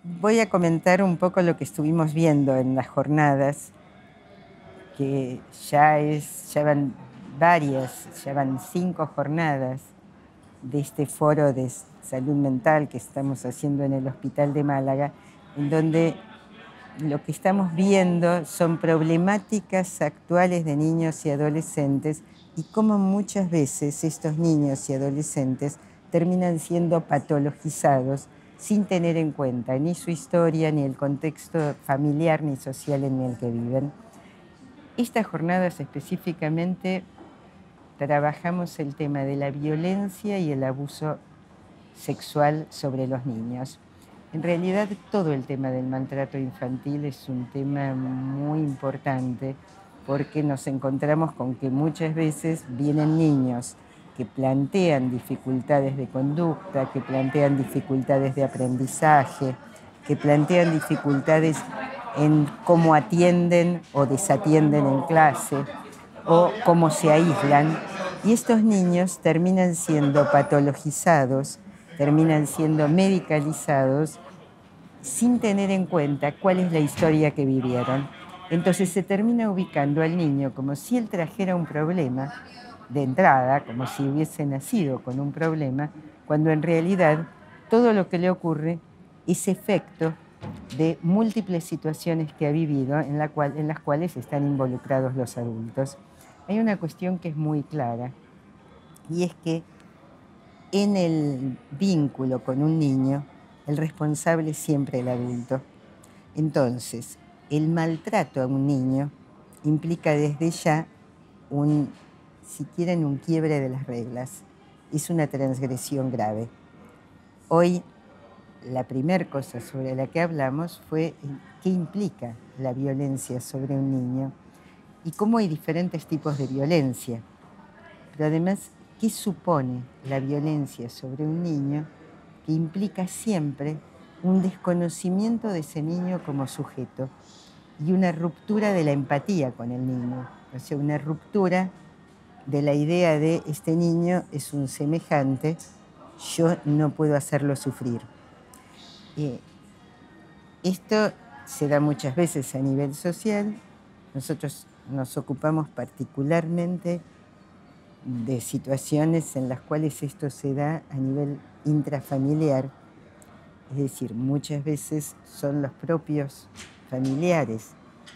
Voy a comentar un poco lo que estuvimos viendo en las jornadas, que ya van varias, ya van 5 jornadas de este foro de salud mental que estamos haciendo en el Hospital de Málaga, en donde lo que estamos viendo son problemáticas actuales de niños y adolescentes y cómo muchas veces estos niños y adolescentes terminan siendo patologizados sin tener en cuenta ni su historia, ni el contexto familiar ni social en el que viven. Estas jornadas específicamente trabajamos el tema de la violencia y el abuso sexual sobre los niños. En realidad, todo el tema del maltrato infantil es un tema muy importante porque nos encontramos con que muchas veces vienen niños que plantean dificultades de conducta, que plantean dificultades de aprendizaje, que plantean dificultades en cómo atienden o desatienden en clase o cómo se aíslan. Y estos niños terminan siendo patologizados, terminan siendo medicalizados sin tener en cuenta cuál es la historia que vivieron. Entonces se termina ubicando al niño como si él trajera un problema de entrada, como si hubiese nacido con un problema, cuando en realidad todo lo que le ocurre es efecto de múltiples situaciones que ha vivido en las cuales están involucrados los adultos. Hay una cuestión que es muy clara, y es que en el vínculo con un niño, el responsable es siempre el adulto. Entonces, el maltrato a un niño implica desde ya si quieren, un quiebre de las reglas. Es una transgresión grave. Hoy, la primera cosa sobre la que hablamos fue qué implica la violencia sobre un niño y cómo hay diferentes tipos de violencia. Pero además, ¿qué supone la violencia sobre un niño? Que implica siempre un desconocimiento de ese niño como sujeto y una ruptura de la empatía con el niño, o sea, una ruptura de la idea de este niño es un semejante, yo no puedo hacerlo sufrir. Esto se da muchas veces a nivel social. Nosotros nos ocupamos particularmente de situaciones en las cuales esto se da a nivel intrafamiliar, es decir, muchas veces son los propios familiares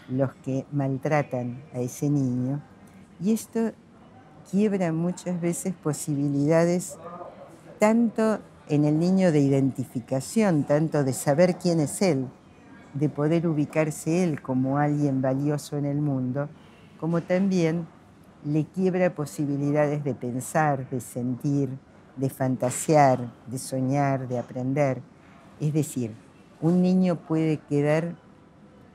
los que maltratan a ese niño, y esto quiebra muchas veces posibilidades tanto en el niño de identificación, tanto de saber quién es él, de poder ubicarse él como alguien valioso en el mundo, como también le quiebra posibilidades de pensar, de sentir, de fantasear, de soñar, de aprender. Es decir, un niño puede quedar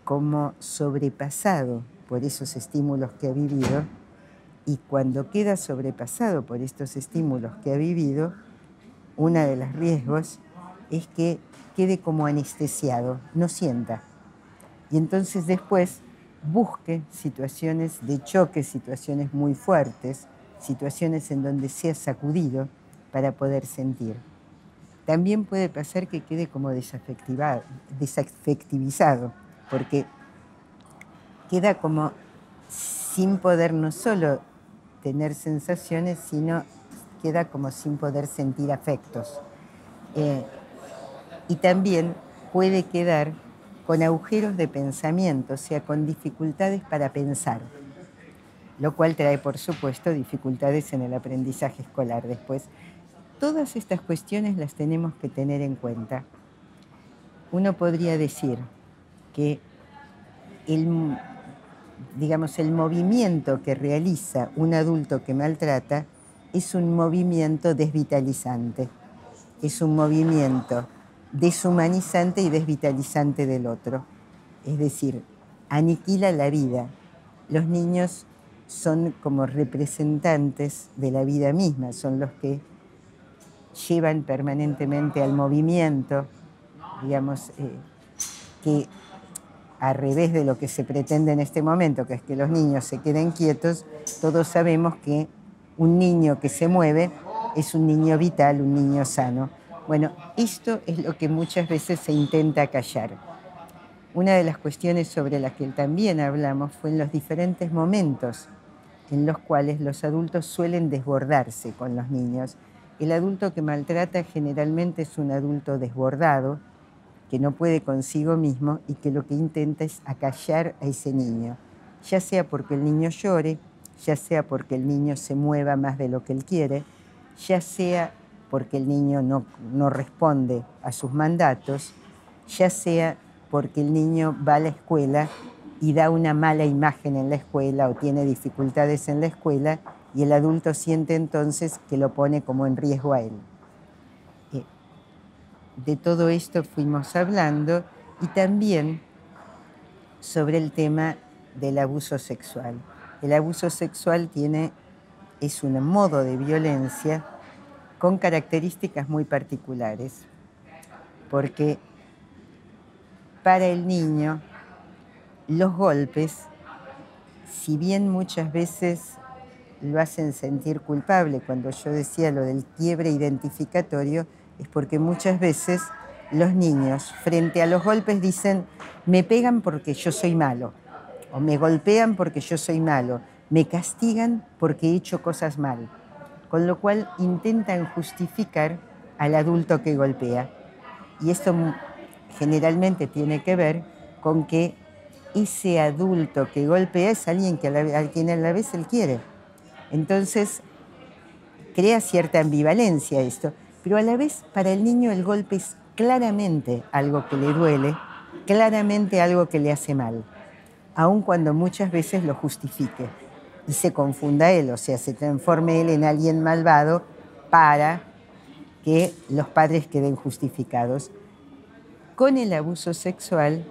como sobrepasado por esos estímulos que ha vivido, y cuando queda sobrepasado por estos estímulos que ha vivido, uno de los riesgos es que quede como anestesiado, no sienta. Y entonces después busque situaciones de choque, situaciones muy fuertes, situaciones en donde sea sacudido para poder sentir. También puede pasar que quede como desafectivizado, porque queda como sin poder no solo tener sensaciones, sino queda como sin poder sentir afectos. Y también puede quedar con agujeros de pensamiento, o sea, con dificultades para pensar, lo cual trae, por supuesto, dificultades en el aprendizaje escolar después. Todas estas cuestiones las tenemos que tener en cuenta. Uno podría decir que el movimiento que realiza un adulto que maltrata es un movimiento desvitalizante, es un movimiento deshumanizante y desvitalizante del otro. Es decir, aniquila la vida. Los niños son como representantes de la vida misma, son los que llevan permanentemente al movimiento, que al revés de lo que se pretende en este momento, que es que los niños se queden quietos, todos sabemos que un niño que se mueve es un niño vital, un niño sano. Bueno, esto es lo que muchas veces se intenta callar. Una de las cuestiones sobre las que también hablamos fue en los diferentes momentos en los cuales los adultos suelen desbordarse con los niños. El adulto que maltrata generalmente es un adulto desbordado, que no puede consigo mismo y que lo que intenta es acallar a ese niño, ya sea porque el niño llore, ya sea porque el niño se mueva más de lo que él quiere, ya sea porque el niño no responde a sus mandatos, ya sea porque el niño va a la escuela y da una mala imagen en la escuela o tiene dificultades en la escuela y el adulto siente entonces que lo pone como en riesgo a él. De todo esto fuimos hablando y también sobre el tema del abuso sexual. El abuso sexual es un modo de violencia con características muy particulares, porque para el niño los golpes, si bien muchas veces lo hacen sentir culpable, cuando yo decía lo del quiebre identificatorio, es porque muchas veces los niños frente a los golpes dicen, me pegan porque yo soy malo, o me golpean porque yo soy malo, me castigan porque he hecho cosas mal, con lo cual intentan justificar al adulto que golpea. Y esto generalmente tiene que ver con que ese adulto que golpea es alguien a quien a la vez él quiere. Entonces, crea cierta ambivalencia esto, pero a la vez para el niño el golpe es claramente algo que le duele, claramente algo que le hace mal, aun cuando muchas veces lo justifique y se confunda él, o sea, se transforme él en alguien malvado para que los padres queden justificados. Con el abuso sexual,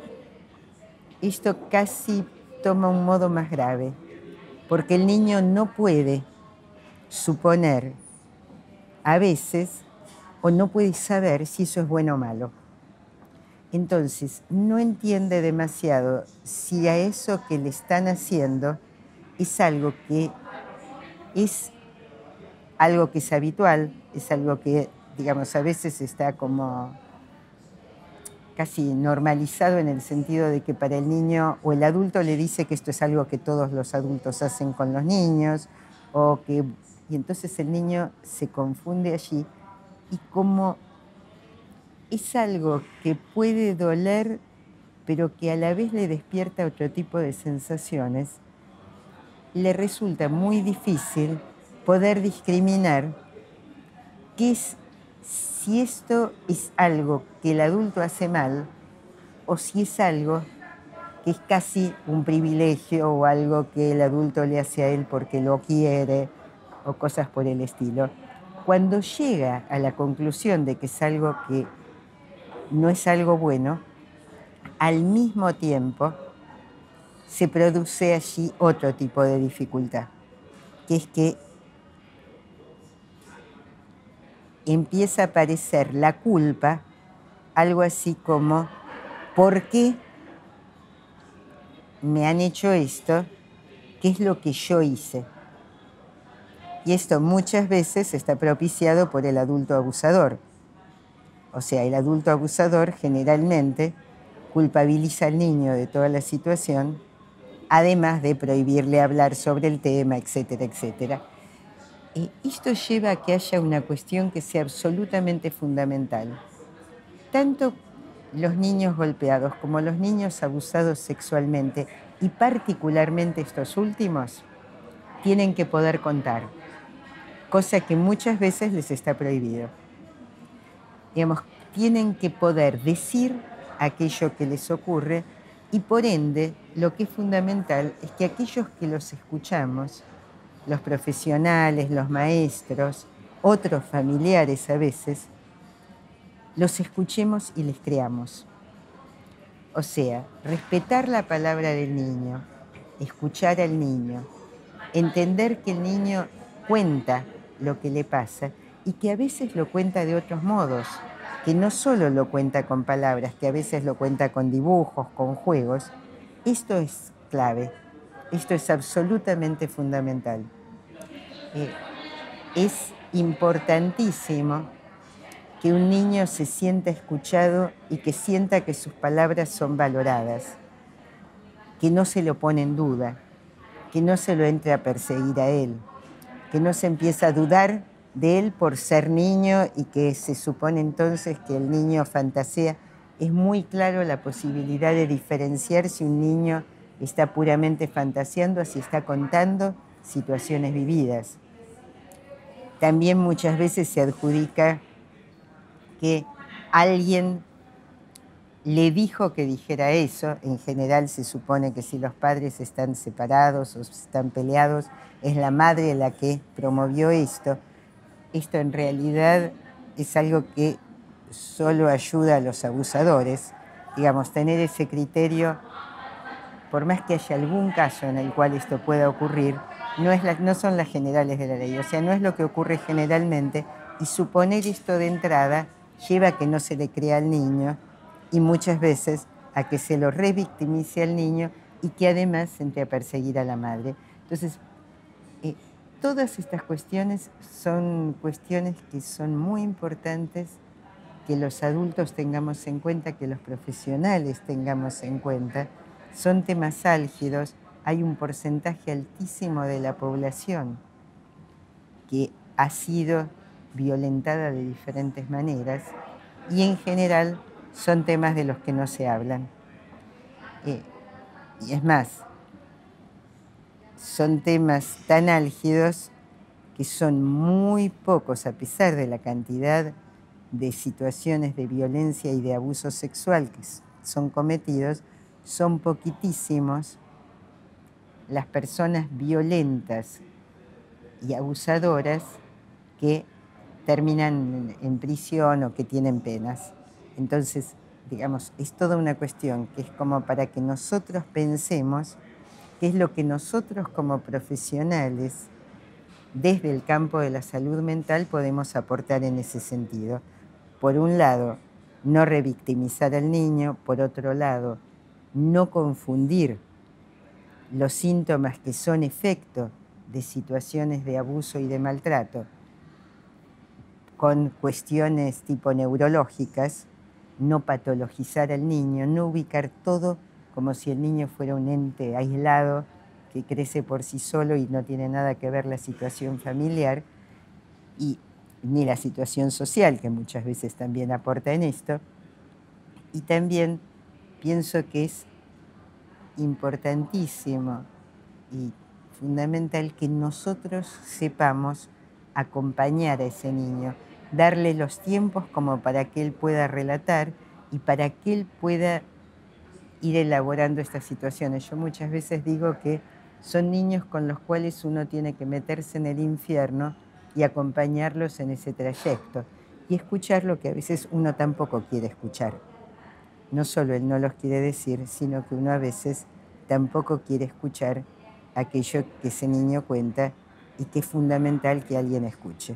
esto casi toma un modo más grave, porque el niño no puede suponer a veces o no puede saber si eso es bueno o malo. Entonces, no entiende demasiado si a eso que le están haciendo es algo que es habitual, es algo que, digamos, a veces está como casi normalizado en el sentido de que para el niño o el adulto le dice que esto es algo que todos los adultos hacen con los niños, y entonces el niño se confunde allí y como es algo que puede doler, pero que a la vez le despierta otro tipo de sensaciones, le resulta muy difícil poder discriminar si esto es algo que el adulto hace mal o si es algo que es casi un privilegio o algo que el adulto le hace a él porque lo quiere o cosas por el estilo. Cuando llega a la conclusión de que es algo que no es algo bueno, al mismo tiempo se produce allí otro tipo de dificultad, que es que empieza a aparecer la culpa, algo así como, ¿por qué me han hecho esto? ¿Qué es lo que yo hice? Y esto muchas veces está propiciado por el adulto abusador. O sea, el adulto abusador generalmente culpabiliza al niño de toda la situación, además de prohibirle hablar sobre el tema, etcétera, etcétera. Esto lleva a que haya una cuestión que sea absolutamente fundamental. Tanto los niños golpeados como los niños abusados sexualmente, y particularmente estos últimos, tienen que poder contar, cosa que muchas veces les está prohibido. Digamos, tienen que poder decir aquello que les ocurre y por ende lo que es fundamental es que aquellos que los escuchamos, los profesionales, los maestros, otros familiares a veces, los escuchemos y les creamos. O sea, respetar la palabra del niño, escuchar al niño, entender que el niño cuenta lo que le pasa y que a veces lo cuenta de otros modos, que no solo lo cuenta con palabras, que a veces lo cuenta con dibujos, con juegos. Esto es clave, esto es absolutamente fundamental. Es importantísimo que un niño se sienta escuchado y que sienta que sus palabras son valoradas, que no se lo pone en duda, que no se lo entre a perseguir a él, que no se empieza a dudar de él por ser niño y que se supone entonces que el niño fantasea. Es muy claro la posibilidad de diferenciar si un niño está puramente fantaseando o si está contando situaciones vividas. También muchas veces se adjudica que alguien le dijo que dijera eso. En general se supone que si los padres están separados o están peleados, es la madre la que promovió esto. Esto en realidad es algo que solo ayuda a los abusadores. Digamos, tener ese criterio, por más que haya algún caso en el cual esto pueda ocurrir, no son las generales de la ley, o sea, no es lo que ocurre generalmente, y suponer esto de entrada lleva a que no se le crea al niño y muchas veces a que se lo revictimice al niño y que además se entre a perseguir a la madre. Entonces, todas estas cuestiones son cuestiones que son muy importantes que los adultos tengamos en cuenta, que los profesionales tengamos en cuenta. Son temas álgidos. Hay un porcentaje altísimo de la población que ha sido violentada de diferentes maneras y en general son temas de los que no se hablan. Y es más, son temas tan álgidos que son muy pocos, a pesar de la cantidad de situaciones de violencia y de abuso sexual que son cometidos, son poquitísimos las personas violentas y abusadoras que terminan en prisión o que tienen penas. Entonces, digamos, es toda una cuestión que es como para que nosotros pensemos qué es lo que nosotros como profesionales desde el campo de la salud mental podemos aportar en ese sentido. Por un lado, no revictimizar al niño; por otro lado, no confundir los síntomas que son efecto de situaciones de abuso y de maltrato con cuestiones tipo neurológicas, no patologizar al niño, no ubicar todo como si el niño fuera un ente aislado que crece por sí solo y no tiene nada que ver la situación familiar ni la situación social, que muchas veces también aporta en esto. Y también pienso que es importantísimo y fundamental que nosotros sepamos acompañar a ese niño, darle los tiempos como para que él pueda relatar y para que él pueda ir elaborando estas situaciones. Yo muchas veces digo que son niños con los cuales uno tiene que meterse en el infierno y acompañarlos en ese trayecto y escuchar lo que a veces uno tampoco quiere escuchar. No solo él no los quiere decir, sino que uno a veces tampoco quiere escuchar aquello que ese niño cuenta y que es fundamental que alguien escuche.